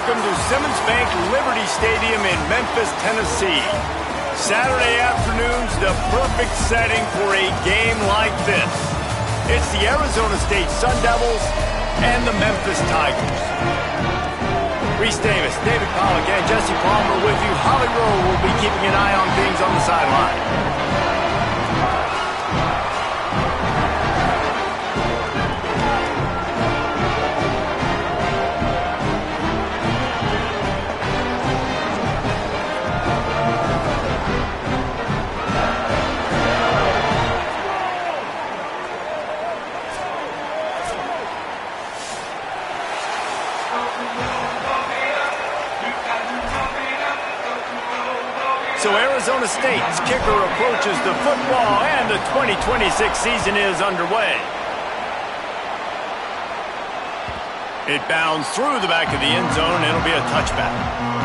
welcome to Simmons Bank Liberty Stadium in Memphis, Tennessee. Saturday afternoon's the perfect setting for a game like this. It's the Arizona State Sun Devils and the Memphis Tigers. Reese Davis, David Pollack, and Jesse Palmer with you. Holly Rowe will be keeping an eye on things on the sideline. So Arizona State's kicker approaches the football, and the 2026 season is underway. It bounds through the back of the end zone, and it'll be a touchback.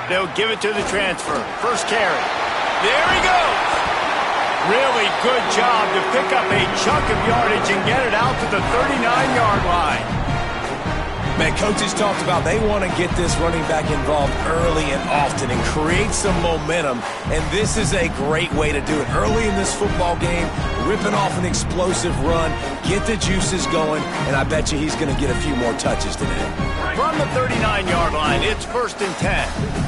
They'll give it to the transfer. First carry. There he goes. Really good job to pick up a chunk of yardage and get it out to the 39-yard line. Man, coaches talked about they want to get this running back involved early and often and create some momentum, and this is a great way to do it. Early in this football game, ripping off an explosive run, get the juices going, and I bet you he's going to get a few more touches today. From the 39-yard line, it's 1st and 10.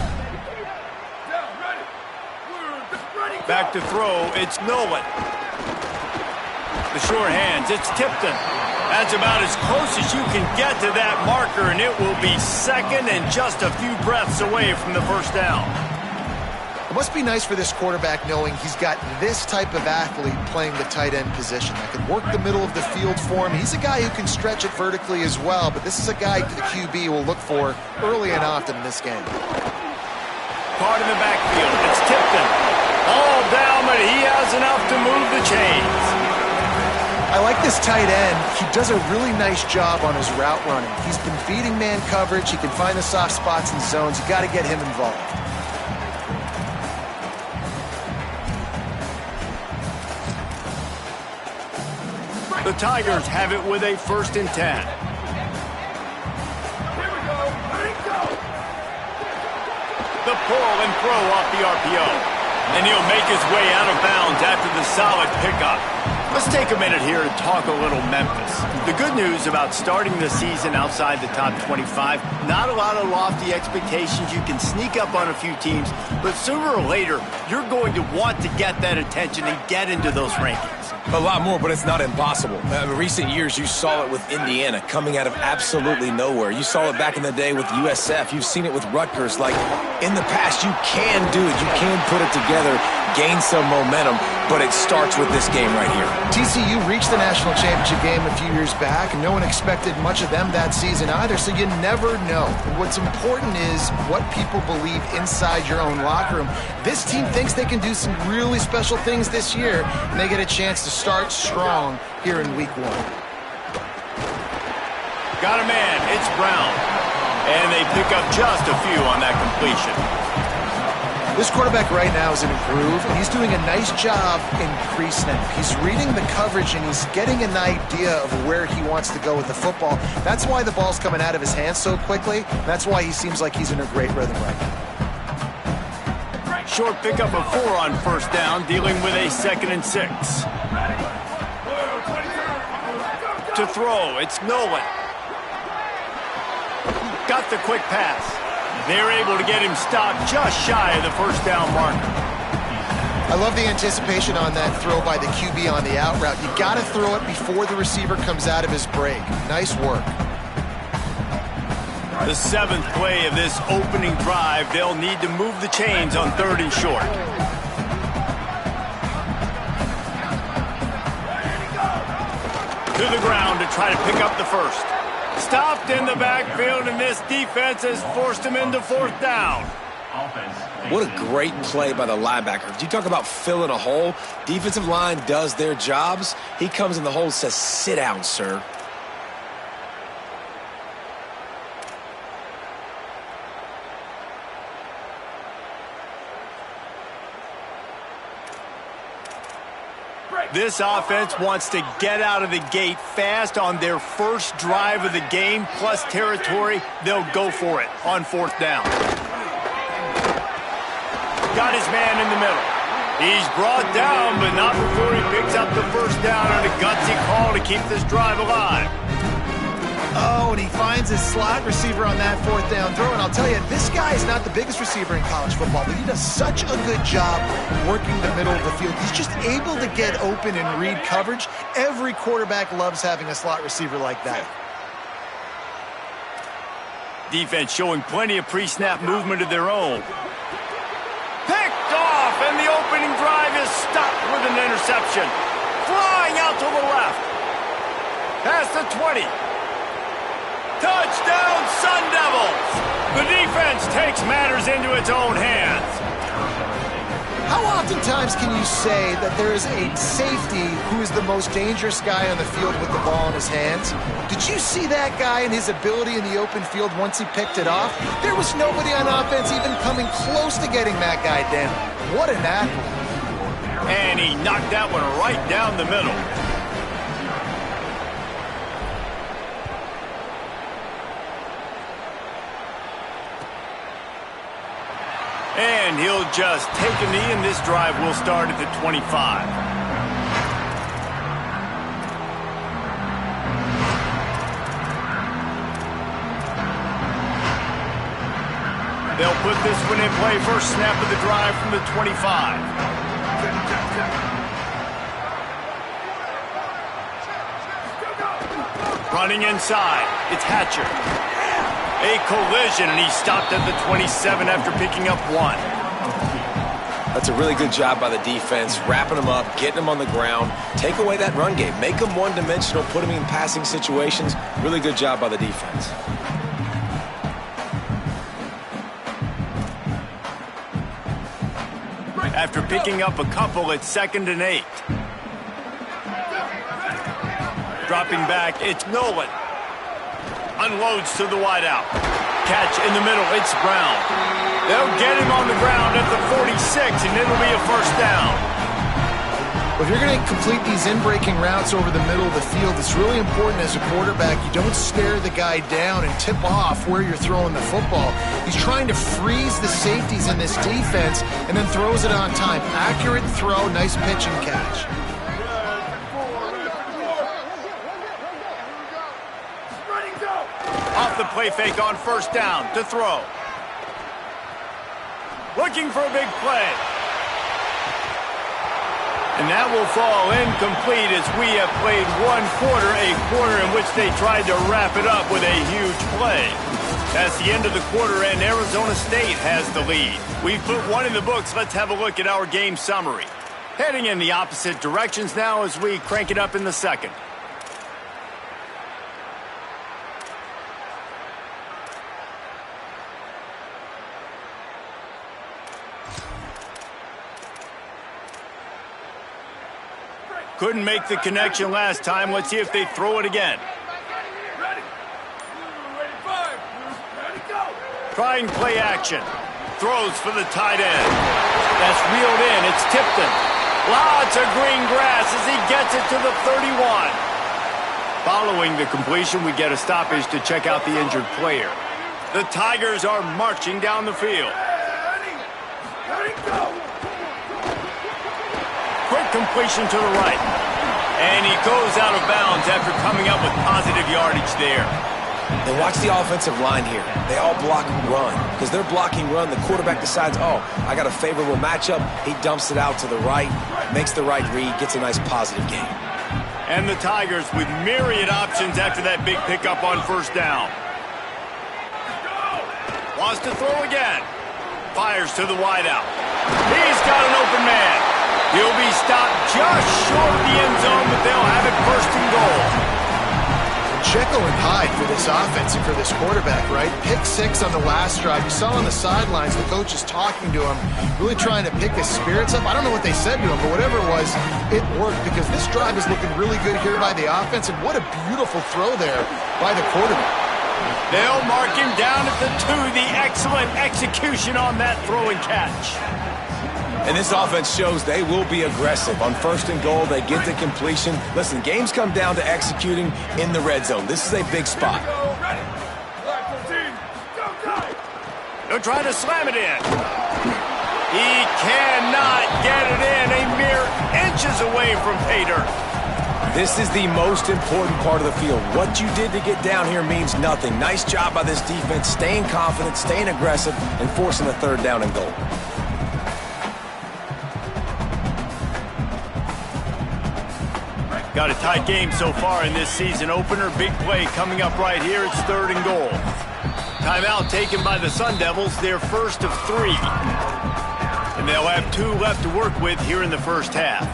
Back to throw, it's Nolan. The short hands, it's Tipton. That's about as close as you can get to that marker, and it will be second and just a few breaths away from the first down. It must be nice for this quarterback knowing he's got this type of athlete playing the tight end position that can work the middle of the field for him. He's a guy who can stretch it vertically as well, but this is a guy the QB will look for early and often in this game. Caught in the backfield, it's Tipton. All down, but he has enough to move the chains. I like this tight end. He does a really nice job on his route running. He's been beating man coverage. He can find the soft spots and zones. You got to get him involved. The Tigers have it with a 1st and 10. The pull and throw off the RPO. And he'll make his way out of bounds after the solid pickup. Let's take a minute here and talk a little Memphis. The good news about starting the season outside the top 25, not a lot of lofty expectations. You can sneak up on a few teams, but sooner or later, you're going to want to get that attention and get into those rankings. A lot more, but it's not impossible. In recent years, you saw it with Indiana coming out of absolutely nowhere. You saw it back in the day with USF. You've seen it with Rutgers. Like, in the past, you can do it. You can put it together, gain some momentum, but it starts with this game right here. TCU reached the national championship game a few years back, and no one expected much of them that season either, so you never know. What's important is what people believe inside your own locker room. This team thinks they can do some really special things this year, and they get a chance to start strong here in week 1. Got a man, it's Brown. And they pick up just a few on that completion. This quarterback right now is in a groove, and he's doing a nice job in pre-snap. He's reading the coverage, and he's getting an idea of where he wants to go with the football. That's why the ball's coming out of his hands so quickly. That's why he seems like he's in a great rhythm right now. Short pickup of 4 on 1st down, dealing with a 2nd and 6. To throw, it's Nolan. Got the quick pass. They're able to get him stopped just shy of the 1st down marker. I love the anticipation on that throw by the QB on the out route. You got to throw it before the receiver comes out of his break. Nice work. The 7th play of this opening drive, they'll need to move the chains on 3rd and short. To the ground to try to pick up the first. Stopped in the backfield, and this defense has forced him into 4th down. What a great play by the linebacker. You talk about filling a hole. Defensive line does their jobs. He comes in the hole and says, sit down, sir. This offense wants to get out of the gate fast on their first drive of the game, plus territory. They'll go for it on 4th down. Got his man in the middle. He's brought down, but not before he picks up the 1st down on a gutsy call to keep this drive alive. Oh, and he finds his slot receiver on that 4th down throw. And I'll tell you, this guy is not the biggest receiver in college football, but he does such a good job working the middle of the field. He's just able to get open and read coverage. Every quarterback loves having a slot receiver like that. Defense showing plenty of pre-snap movement of their own. Picked off, and the opening drive is stopped with an interception. Flying out to the left. Past the 20. Touchdown, Sun Devils! The defense takes matters into its own hands. How oftentimes can you say that there is a safety who is the most dangerous guy on the field with the ball in his hands? Did you see that guy and his ability in the open field once he picked it off? There was nobody on offense even coming close to getting that guy down. What an athlete. And he knocked that one right down the middle. And he'll just take a knee, and this drive will start at the 25. They'll put this one in play. First snap of the drive from the 25. Running inside, it's Hatcher. A collision, and he stopped at the 27 after picking up 1. That's a really good job by the defense, wrapping them up, getting them on the ground. Take away that run game. Make them one-dimensional, put them in passing situations. Really good job by the defense. After picking up a couple, it's 2nd and 8. Dropping back, it's Nolan. Unloads to the wideout. Catch in the middle, it's Brown. They'll get him on the ground at the 46, and it'll be a 1st down. Well, if you're going to complete these in-breaking routes over the middle of the field, it's really important as a quarterback you don't stare the guy down and tip off where you're throwing the football. He's trying to freeze the safeties in this defense and then throws it on time. Accurate throw, nice pitch and catch. Off the play fake on 1st down to throw. Looking for a big play. And that will fall incomplete as we have played 1 quarter, a quarter in which they tried to wrap it up with a huge play. That's the end of the quarter, and Arizona State has the lead. We've put 1 in the books. Let's have a look at our game summary. Heading in the opposite directions now as we crank it up in the 2nd. Couldn't make the connection last time. Let's see if they throw it again. Trying play action. Throws for the tight end. That's reeled in. It's Tipton. Lots of green grass as he gets it to the 31. Following the completion, we get a stoppage to check out the injured player. The Tigers are marching down the field. Quick completion to the right. And he goes out of bounds after coming up with positive yardage there. And watch the offensive line here. They all block run. Because they're blocking run, the quarterback decides, oh, I got a favorable matchup. He dumps it out to the right, makes the right read, gets a nice positive gain. And the Tigers with myriad options after that big pickup on 1st down. Wants to throw again. Fires to the wideout. He's got an open man. He'll be stopped just short of the end zone, but they'll have it 1st and goal. Jekyll and Hyde for this offense and for this quarterback, right? Pick 6 on the last drive. You saw on the sidelines the coach is talking to him, really trying to pick his spirits up. I don't know what they said to him, but whatever it was, it worked because this drive is looking really good here by the offense, and what a beautiful throw there by the quarterback. They'll mark him down at the 2. The excellent execution on that throw and catch. And this offense shows they will be aggressive. On 1st and goal, they get the completion. Listen, games come down to executing in the red zone. This is a big spot. They'll try to slam it in. He cannot get it in. A mere inches away from pay dirt. This is the most important part of the field. What you did to get down here means nothing. Nice job by this defense, staying confident, staying aggressive, and forcing a 3rd down and goal. Got a tight game so far in this season opener. Big play coming up right here. It's 3rd and goal. Timeout taken by the Sun Devils, their first of 3. And they'll have 2 left to work with here in the first half.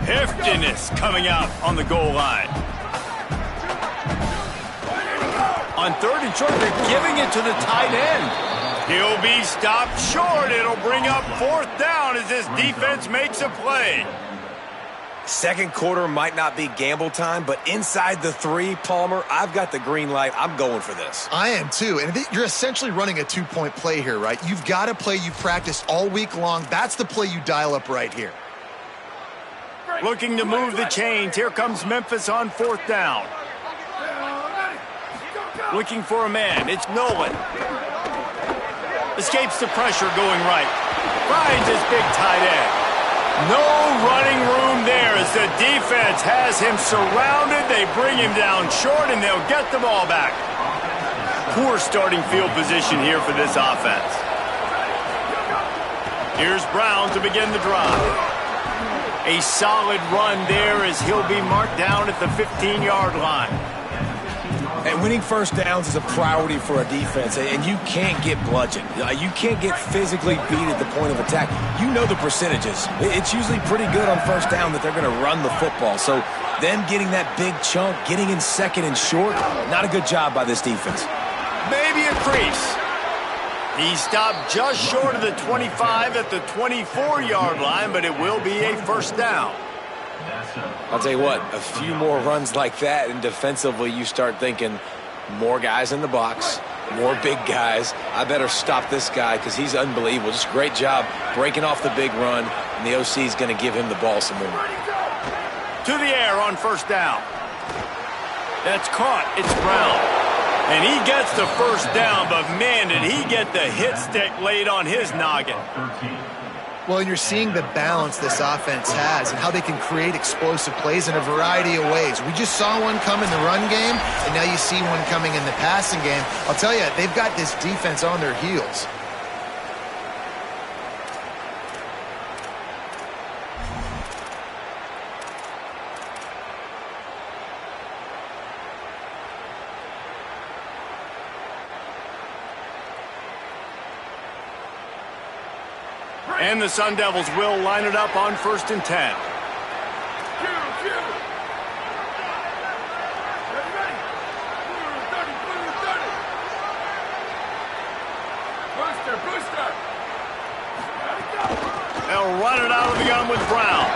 Heftiness coming out on the goal line. On 3rd and short, they're giving it to the tight end. He'll be stopped short. It'll bring up 4th down as this defense makes a play. Second quarter might not be gamble time, but inside the 3, Palmer, I've got the green light. I'm going for this. I am too, and you're essentially running a 2-point play here, right? You've got a play you've practiced all week long. That's the play you dial up right here. Looking to move the chains. Here comes Memphis on 4th down. Looking for a man. It's Nolan. Escapes the pressure going right. Finds his big tight end. No running room there as the defense has him surrounded. They bring him down short, and they'll get the ball back. Poor starting field position here for this offense. Here's Brown to begin the drive. A solid run there as he'll be marked down at the 15-yard line. And winning 1st downs is a priority for a defense, and you can't get bludgeoned. You can't get physically beat at the point of attack. You know the percentages. It's usually pretty good on 1st down that they're going to run the football. So them getting that big chunk, getting in 2nd and short, not a good job by this defense. Maybe a crease. He stopped just short of the 25 at the 24-yard line, but it will be a 1st down. I'll tell you what, a few more runs like that, and defensively you start thinking more guys in the box, more big guys. I better stop this guy because he's unbelievable. Just great job breaking off the big run, and the OC is going to give him the ball some more. To the air on 1st down. That's caught. It's Brown. And he gets the 1st down, but man, did he get the hit stick laid on his noggin. Well, and you're seeing the balance this offense has and how they can create explosive plays in a variety of ways. We just saw one come in the run game, and now you see one coming in the passing game. I'll tell you, they've got this defense on their heels. And the Sun Devils will line it up on 1st and 10. They'll run it out of the gun with Brown.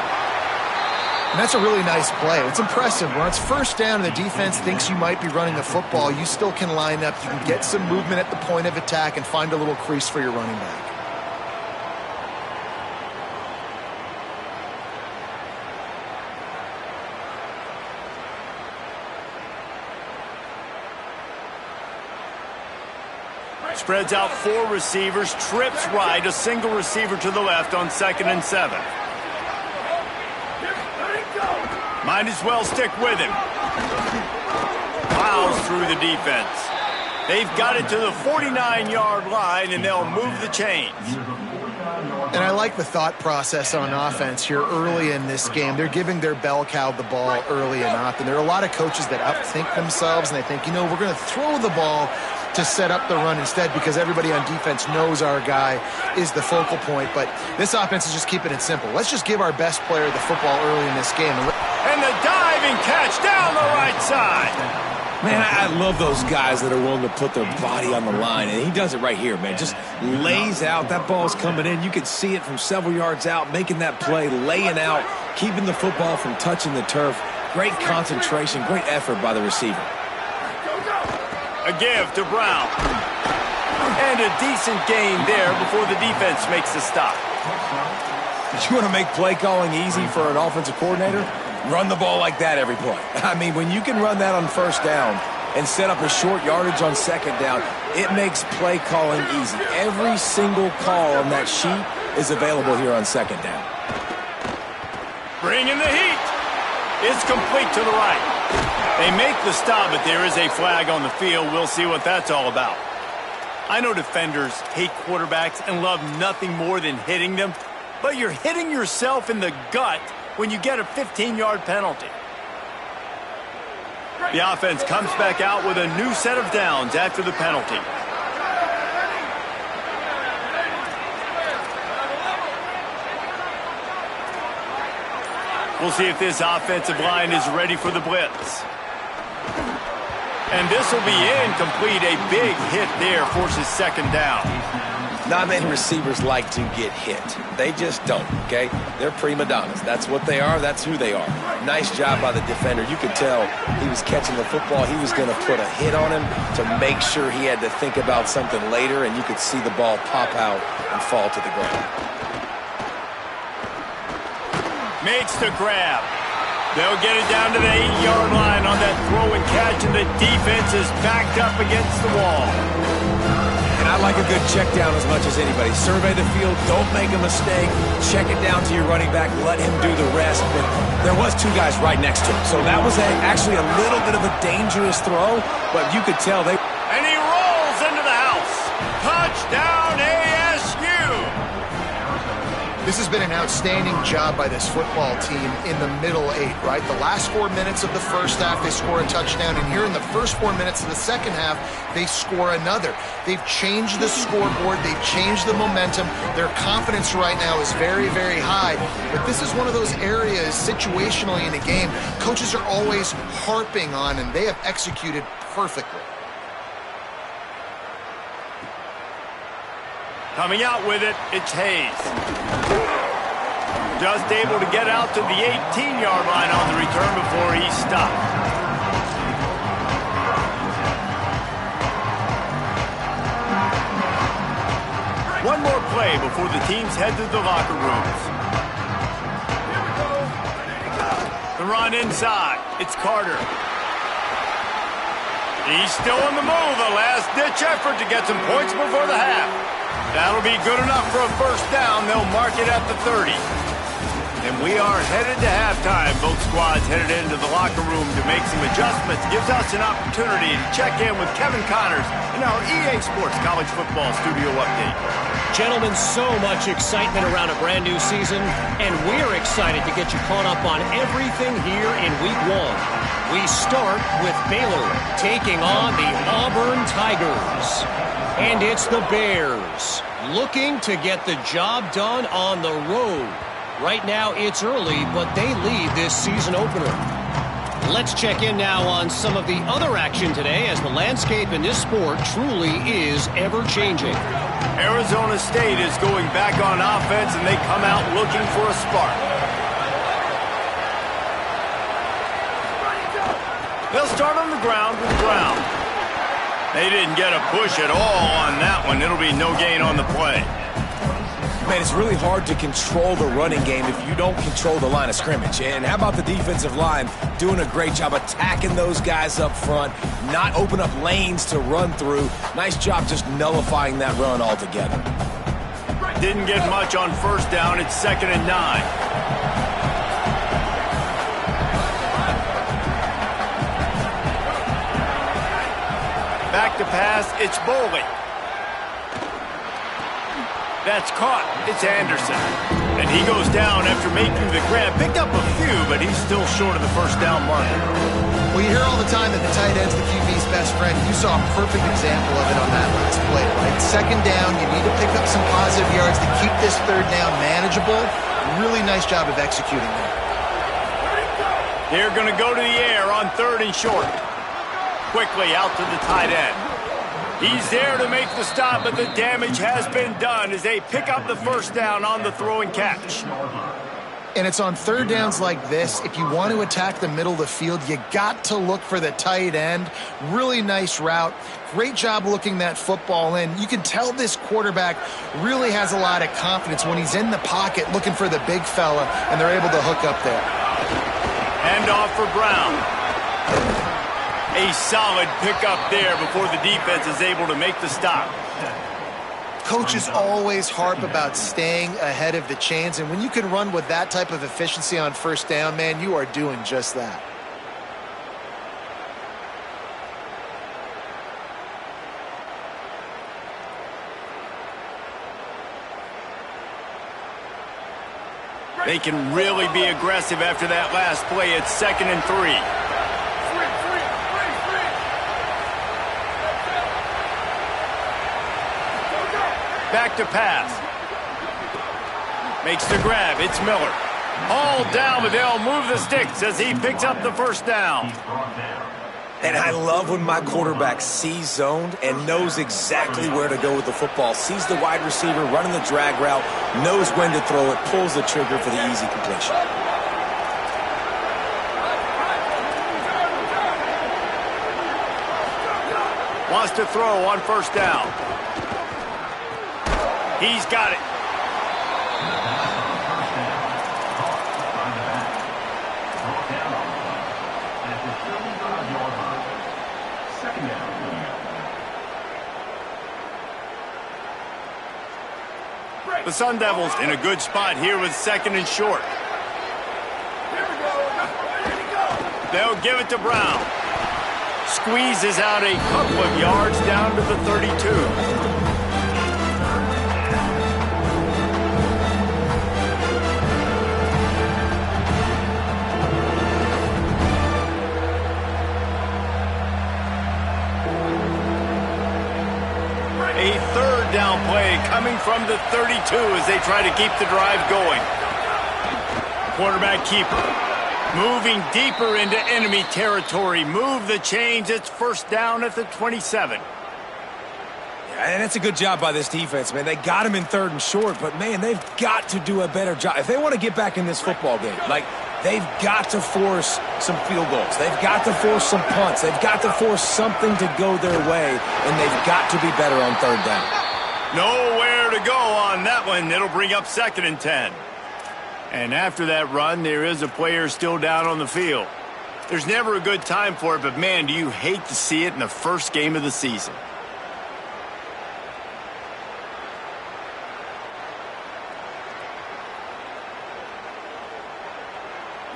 And that's a really nice play. It's impressive. When it's 1st down and the defense thinks you might be running the football, you still can line up. You can get some movement at the point of attack and find a little crease for your running back. Spreads out 4 receivers, trips right, a single receiver to the left on 2nd and 7. Might as well stick with him. Plows through the defense. They've got it to the 49-yard line, and they'll move the chains. And I like the thought process on offense here early in this game. They're giving their bell cow the ball early and often. There are a lot of coaches that outthink themselves, and they think, you know, we're going to throw the ball to set up the run instead because everybody on defense knows our guy is the focal point. But this offense is just keeping it simple. Let's just give our best player the football early in this game. And the diving catch down the right side. Man, I love those guys that are willing to put their body on the line, and he does it right here, man. Just lays out. That ball's coming in. You can see it from several yards out, making that play, laying out, keeping the football from touching the turf. Great concentration, great effort by the receiver. A give to Brown. And a decent gain there before the defense makes the stop. You want to make play calling easy for an offensive coordinator? Run the ball like that every play. I mean, when you can run that on first down and set up a short yardage on second down, it makes play calling easy. Every single call on that sheet is available here on second down. Bring in the heat. It's complete to the right. They make the stop, but there is a flag on the field. We'll see what that's all about. I know defenders hate quarterbacks and love nothing more than hitting them, but you're hitting yourself in the gut when you get a 15-yard penalty. The offense comes back out with a new set of downs after the penalty. We'll see if this offensive line is ready for the blitz. And this will be incomplete. A big hit there forces second down. Not many receivers like to get hit. They just don't, okay? They're prima donnas. That's what they are. That's who they are. Nice job by the defender. You could tell he was catching the football. He was going to put a hit on him to make sure he had to think about something later, and you could see the ball pop out and fall to the ground. Makes the grab. They'll get it down to the 8-yard line on that throw and catch, and the defense is backed up against the wall. And I like a good check down as much as anybody. Survey the field, don't make a mistake, check it down to your running back, let him do the rest. But there was two guys right next to him, so that was actually a little bit of a dangerous throw, but you could tell they... And he rolls into the house. Touchdown ASU! This has been an outstanding job by this football team in the middle 8, right? The last 4 minutes of the first half, they score a touchdown, and here in the first 4 minutes of the second half, they score another. They've changed the scoreboard. They've changed the momentum. Their confidence right now is very, very high, but this is one of those areas situationally in a game coaches are always harping on, and they have executed perfectly. Coming out with it, it's Hayes. Just able to get out to the 18-yard line on the return before he stopped. One more play before the teams head to the locker rooms. The run inside. It's Carter. He's still on the move. A last-ditch effort to get some points before the half. That'll be good enough for a first down. They'll mark it at the 30. And we are headed to halftime. Both squads headed into the locker room to make some adjustments. Gives us an opportunity to check in with Kevin Connors in our EA Sports College Football Studio Update. Gentlemen, so much excitement around a brand new season, and we're excited to get you caught up on everything here in Week 1. We start with Baylor taking on the Auburn Tigers. And it's the Bears looking to get the job done on the road. Right now it's early, but they lead this season opener. Let's check in now on some of the other action today, as the landscape in this sport truly is ever-changing. Arizona State is going back on offense, and they come out looking for a spark. They'll start on the ground with Brown. They didn't get a push at all on that one. It'll be no gain on the play. Man, it's really hard to control the running game if you don't control the line of scrimmage. And how about the defensive line doing a great job attacking those guys up front, not open up lanes to run through. Nice job just nullifying that run altogether. Didn't get much on first down. It's 2nd and 9. Back to pass, it's Boley. That's caught. It's Anderson. And he goes down after making the grab. Picked up a few, but he's still short of the first down marker. Well, you hear all the time that the tight end's the QB's best friend. You saw a perfect example of it on that last play, right? 2nd down, you need to pick up some positive yards to keep this 3rd down manageable. Really nice job of executing that. They're going to go to the air on 3rd and short. quickly out to the tight end. He's there to make the stop, but the damage has been done as they pick up the first down on the throw and catch. And it's on third downs like this, if you want to attack the middle of the field, you got to look for the tight end. Really nice route. Great job looking that football in. You can tell this quarterback really has a lot of confidence when he's in the pocket looking for the big fella, and they're able to hook up there. Hand off for Brown. A solid pickup there before the defense is able to make the stop. Coaches always harp about staying ahead of the chains, and when you can run with that type of efficiency on first down, man, you are doing just that. They can really be aggressive after that last play. It's 2nd and 3. Back to pass. Makes the grab. It's Miller. All down, but they'll move the sticks as he picks up the first down. And I love when my quarterback sees zoned and knows exactly where to go with the football. Sees the wide receiver running the drag route, knows when to throw it, pulls the trigger for the easy completion. Wants to throw on first down. He's got it. The Sun Devils in a good spot here with 2nd and short. They'll give it to Brown. Squeezes out a couple of yards down to the 32. A third down play coming from the 32 as they try to keep the drive going. Quarterback keeper. Moving deeper into enemy territory. Move the chains. It's first down at the 27. And that's a good job by this defense, man. They got him in 3rd and short, but, man, they've got to do a better job. If they want to get back in this football game, like, they've got to force some field goals. They've got to force some punts. They've got to force something to go their way, and they've got to be better on 3rd down. Nowhere to go on that one. It'll bring up 2nd and 10. And after that run, there is a player still down on the field. There's never a good time for it, but, man, do you hate to see it in the first game of the season.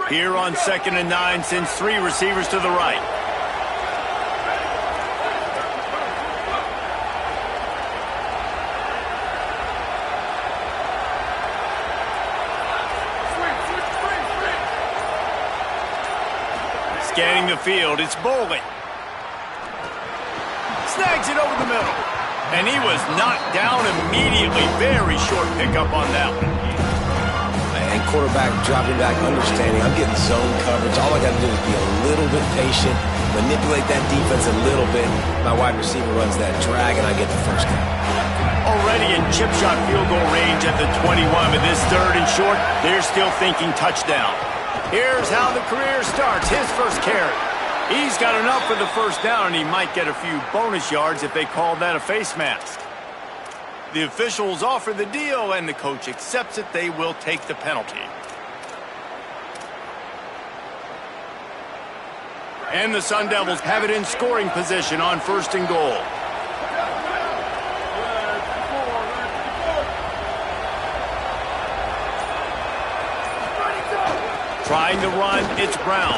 Here on 2nd and 9, sends 3 receivers to the right. Scanning the field, it's Bowling. Snags it over the middle. And he was knocked down immediately. Very short pickup on that one. And quarterback dropping back, understanding I'm getting zone coverage. All I got to do is be a little bit patient, manipulate that defense a little bit. My wide receiver runs that drag, and I get the first down. Already in chip shot field goal range at the 21, but this 3rd and short, they're still thinking touchdown. Here's how the career starts. His first carry. He's got enough for the first down, and he might get a few bonus yards if they call that a face mask. The officials offer the deal, and the coach accepts it. They will take the penalty. And the Sun Devils have it in scoring position on 1st and goal. Trying to run, it's Brown.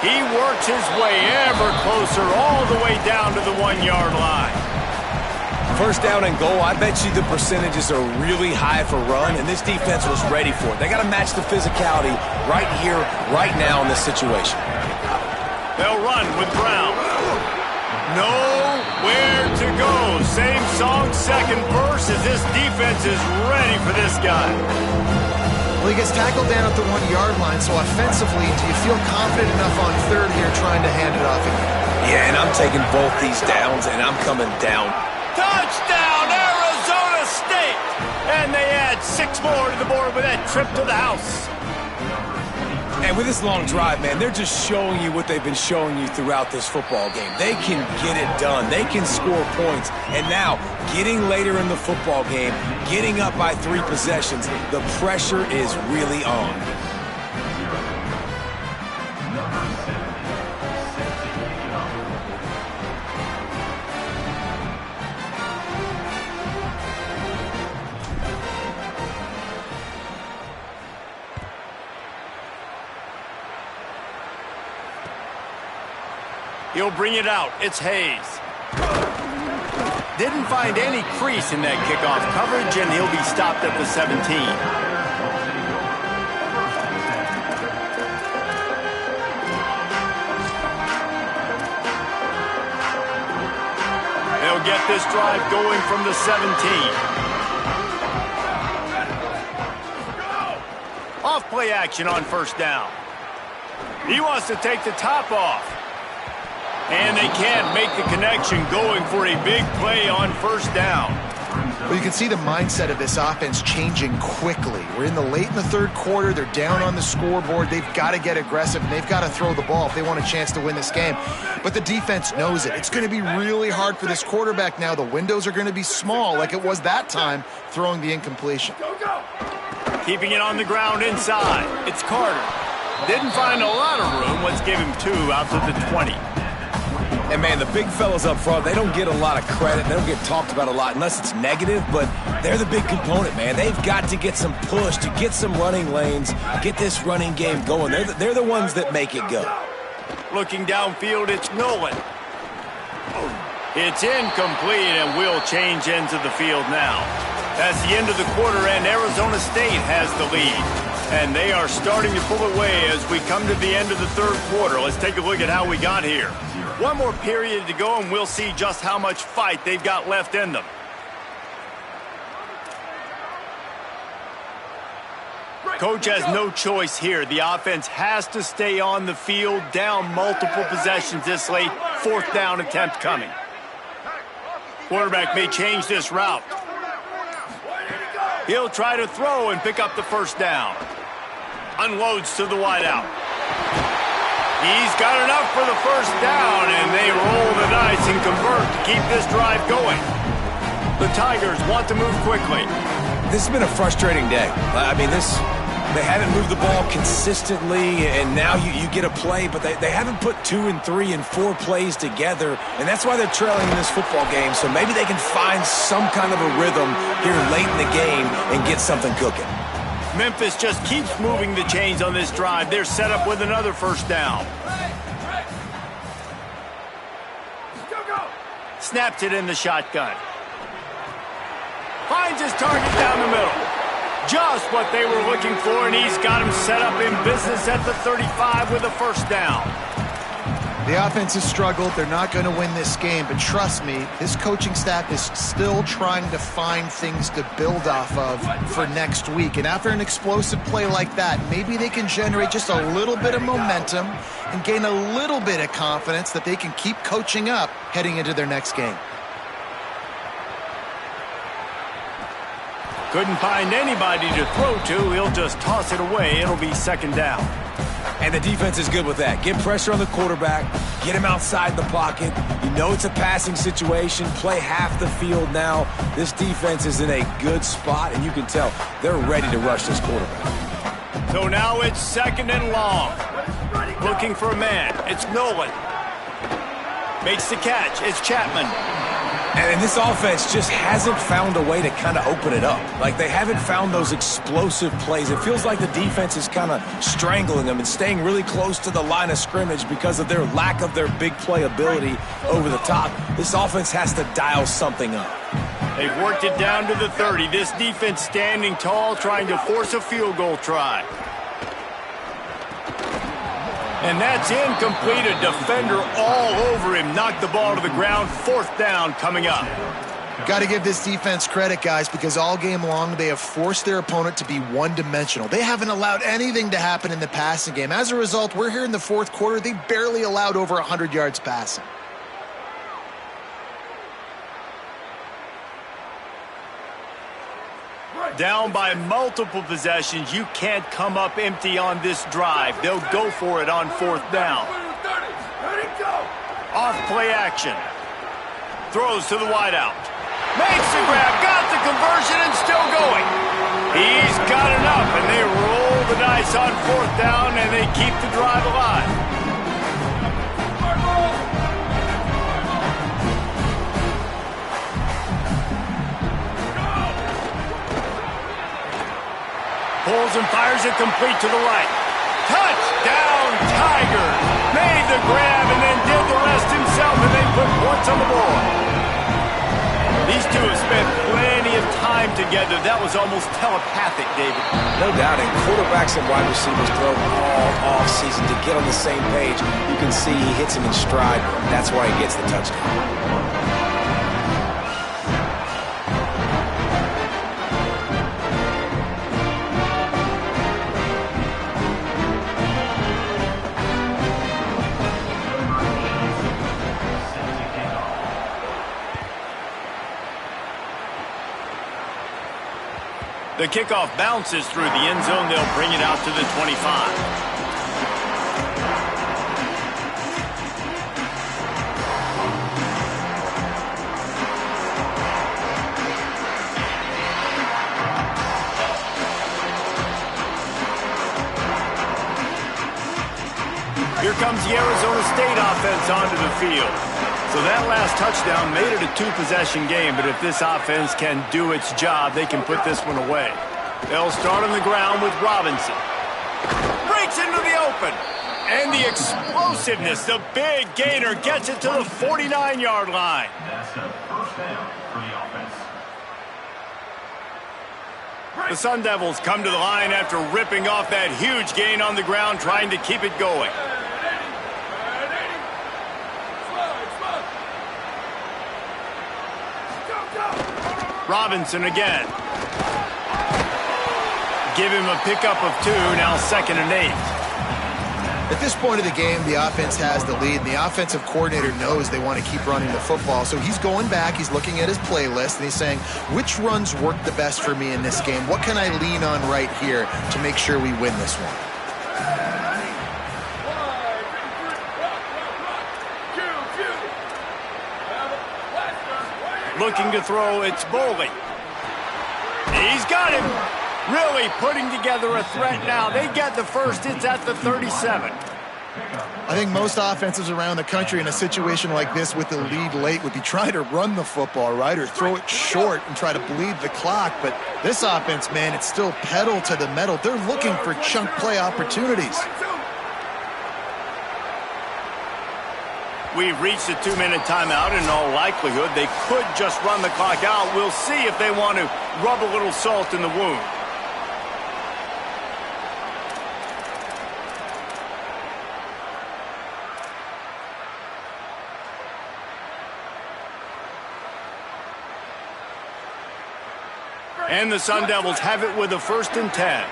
He works his way ever closer all the way down to the 1-yard line. First down and goal, I bet you the percentages are really high for run, and this defense was ready for it. They got to match the physicality right here, right now in this situation. They'll run with Brown. Nowhere to go. Same song, second verse, as this defense is ready for this guy. Well, he gets tackled down at the 1-yard line, so offensively, do you feel confident enough on 3rd here trying to hand it off again? Yeah, and I'm taking both these downs, and I'm coming down. Touchdown, Arizona State! And they add 6 more to the board with that trip to the house. And with this long drive, man, they're just showing you what they've been showing you throughout this football game. They can get it done. They can score points. And now, getting later in the football game, getting up by 3 possessions, the pressure is really on. He'll bring it out. It's Hayes. Didn't find any crease in that kickoff coverage, and he'll be stopped at the 17. They'll get this drive going from the 17. Off play action on first down. He wants to take the top off. And they can't make the connection going for a big play on first down. Well, you can see the mindset of this offense changing quickly. We're in the third quarter. They're down on the scoreboard. They've got to get aggressive, and they've got to throw the ball if they want a chance to win this game. But the defense knows it. It's going to be really hard for this quarterback now. The windows are going to be small like it was that time throwing the incompletion. Keeping it on the ground inside. It's Carter. Didn't find a lot of room. Let's give him 2 out to the 20. And, man, the big fellas up front, they don't get a lot of credit. They don't get talked about a lot unless it's negative, but they're the big component, man. They've got to get some push, to get some running lanes, get this running game going. They're the ones that make it go. Looking downfield, it's Nolan. It's incomplete, and we'll change ends of the field now. That's the end of the quarter, and Arizona State has the lead. And they are starting to pull away as we come to the end of the third quarter. Let's take a look at how we got here. One more period to go, and we'll see just how much fight they've got left in them. Coach has no choice here. The offense has to stay on the field, down multiple possessions this late. 4th down attempt coming. Quarterback may change this route. He'll try to throw and pick up the first down. Unloads to the wideout. He's got enough for the first down, and they roll the dice and convert to keep this drive going. The Tigers want to move quickly. This has been a frustrating day. I mean, they haven't moved the ball consistently, and now you get a play, but they haven't put 2 and 3 and 4 plays together, and that's why they're trailing in this football game. So maybe they can find some kind of a rhythm here late in the game and get something cooking. Memphis just keeps moving the chains on this drive. They're set up with another first down. Snaps it in the shotgun. Finds his target down the middle. Just what they were looking for, and he's got him set up in business at the 35 with a first down. The offense has struggled. They're not going to win this game, but trust me, this coaching staff is still trying to find things to build off of for next week. And after an explosive play like that, maybe they can generate just a little bit of momentum and gain a little bit of confidence that they can keep coaching up heading into their next game. Couldn't find anybody to throw to. He'll just toss it away. It'll be 2nd down. And the defense is good with that. Get pressure on the quarterback. Get him outside the pocket. You know it's a passing situation. Play half the field now. This defense is in a good spot, and you can tell they're ready to rush this quarterback. So now it's 2nd and long. Looking for a man. It's Nolan. Makes the catch. It's Chapman. And this offense just hasn't found a way to kind of open it up. Like, they haven't found those explosive plays. It feels like the defense is kind of strangling them and staying really close to the line of scrimmage because of their lack of their big play ability over the top. This offense has to dial something up. They've worked it down to the 30. This defense standing tall, trying to force a field goal try. And that's incomplete. A defender all over him. Knocked the ball to the ground. 4th down coming up. Got to give this defense credit, guys, because all game long they have forced their opponent to be one-dimensional. They haven't allowed anything to happen in the passing game. As a result, we're here in the 4th quarter. They barely allowed over 100 yards passing. Down by multiple possessions, you can't come up empty on this drive. They'll go for it on 4th down. Off play action. Throws to the wideout. Makes the grab, got the conversion, and still going. He's got enough, and they roll the dice on 4th down, and they keep the drive alive. Pulls and fires it complete to the right. Touchdown, Tigers! Made the grab and then did the rest himself, and they put points on the board. These two have spent plenty of time together. That was almost telepathic, David. No doubt, and quarterbacks and wide receivers throw all offseason to get on the same page. You can see he hits him in stride. That's why he gets the touchdown. The kickoff bounces through the end zone. They'll bring it out to the 25. Here comes the Arizona State offense onto the field. So that last touchdown made it a two-possession game, but if this offense can do its job, they can put this one away. They'll start on the ground with Robinson. Breaks into the open. And the explosiveness, the big gainer, gets it to the 49-yard line. That's a first down for the offense. The Sun Devils come to the line after ripping off that huge gain on the ground, trying to keep it going. Robinson again. Give him a pickup of 2, now 2nd and 8. At this point of the game, the offense has the lead, and the offensive coordinator knows they want to keep running the football. So he's going back, he's looking at his playlist, and he's saying, which runs work the best for me in this game? What can I lean on right here to make sure we win this one? Looking to throw, it's Bowling. He's got him. Really putting together a threat now. They get the first. It's at the 37. I think most offenses around the country in a situation like this with the lead late would be trying to run the football, right, or throw it short and try to bleed the clock. But this offense, man, it's still pedal to the metal. They're looking for chunk play opportunities. We've reached a 2-minute timeout. In all likelihood, they could just run the clock out. We'll see if they want to rub a little salt in the wound. And the Sun Devils have it with a 1st and 10.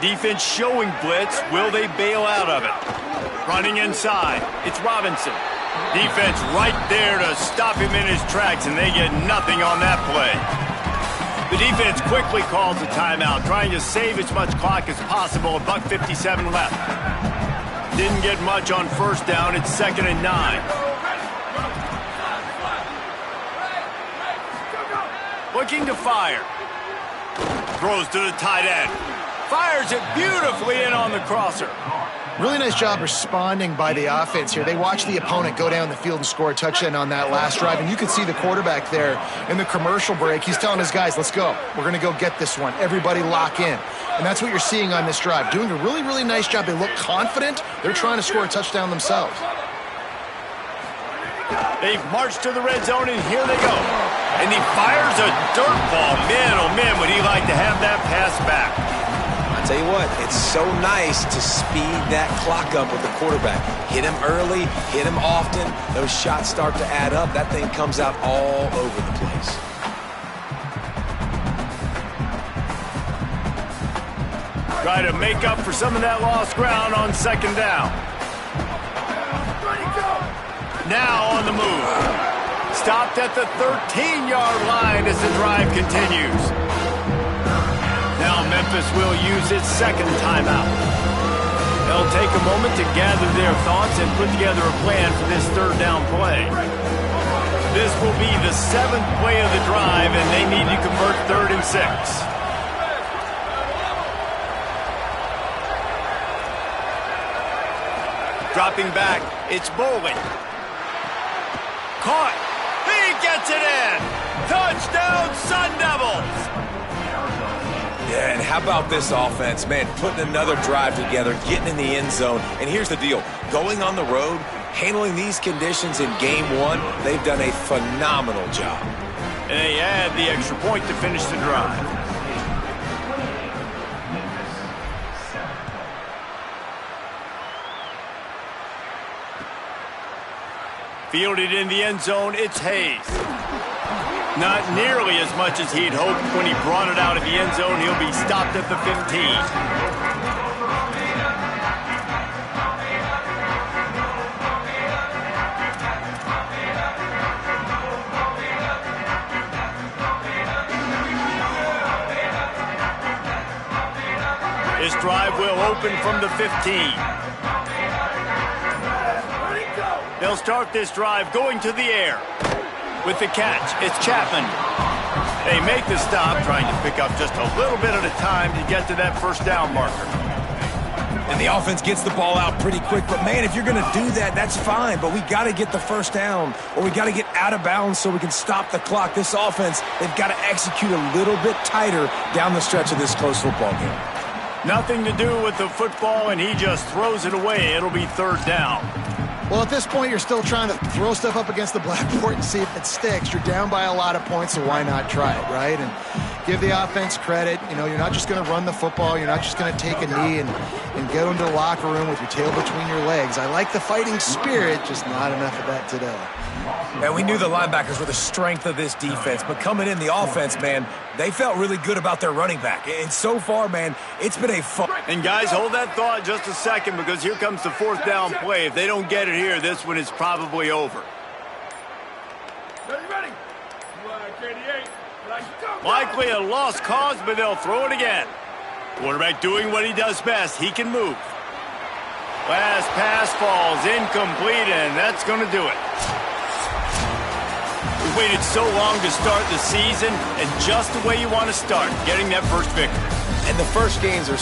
Defense showing blitz. Will they bail out of it? Running inside. It's Robinson. Defense right there to stop him in his tracks, and they get nothing on that play. The defense quickly calls a timeout, trying to save as much clock as possible. $1:57 left. Didn't get much on 1st down. It's 2nd and 9. Looking to fire. Throws to the tight end. Fires it beautifully in on the crosser. Really nice job responding by the offense here. They watched the opponent go down the field and score a touchdown on that last drive, and you could see the quarterback there in the commercial break. He's telling his guys, let's go. We're going to go get this one. Everybody lock in. And that's what you're seeing on this drive. Doing a really, really nice job. They look confident. They're trying to score a touchdown themselves. They've marched to the red zone, and here they go. And he fires a dirt ball. Man, oh man, would he like to have that pass back. I tell you what, it's so nice to speed that clock up with the quarterback. Hit him early, hit him often. Those shots start to add up. That thing comes out all over the place. Try to make up for some of that lost ground on 2nd down. Now on the move. Stopped at the 13-yard line as the drive continues. Now Memphis will use its second timeout. They'll take a moment to gather their thoughts and put together a plan for this third down play. This will be the 7th play of the drive, and they need to convert 3rd and 6. Dropping back, it's Bowling. Caught. He gets it in. Touchdown, Sun Devils. Yeah, and how about this offense, man, putting another drive together, getting in the end zone. And here's the deal. Going on the road, handling these conditions in game 1, they've done a phenomenal job. And they add the extra point to finish the drive. Fielded in the end zone, it's Hayes. Not nearly as much as he'd hoped when he brought it out of the end zone. He'll be stopped at the 15. This drive will open from the 15. They'll start this drive going to the air. With the catch, it's Chapman. They make the stop, trying to pick up just a little bit at a time to get to that first down marker. And the offense gets the ball out pretty quick. But, man, if you're going to do that, that's fine. But we got to get the first down, or we got to get out of bounds so we can stop the clock. This offense, they've got to execute a little bit tighter down the stretch of this close football game. Nothing to do with the football, and he just throws it away. It'll be 3rd down. Well, at this point, you're still trying to throw stuff up against the blackboard and see if it sticks. You're down by a lot of points, so why not try it, right? And give the offense credit. You know, you're not just going to run the football. You're not just going to take a knee and go into the locker room with your tail between your legs. I like the fighting spirit, just not enough of that today. And we knew the linebackers were the strength of this defense, but coming in the offense, man, they felt really good about their running back. And so far, man, it's been a fun. And guys, hold that thought just a second, because here comes the 4th down play. If they don't get it here, this one is probably over. Ready. Likely a lost cause, but they'll throw it again. Quarterback doing what he does best. He can move. Last pass falls incomplete, and that's going to do it. We waited so long to start the season, and just the way you want to start, getting that first victory. And the first games are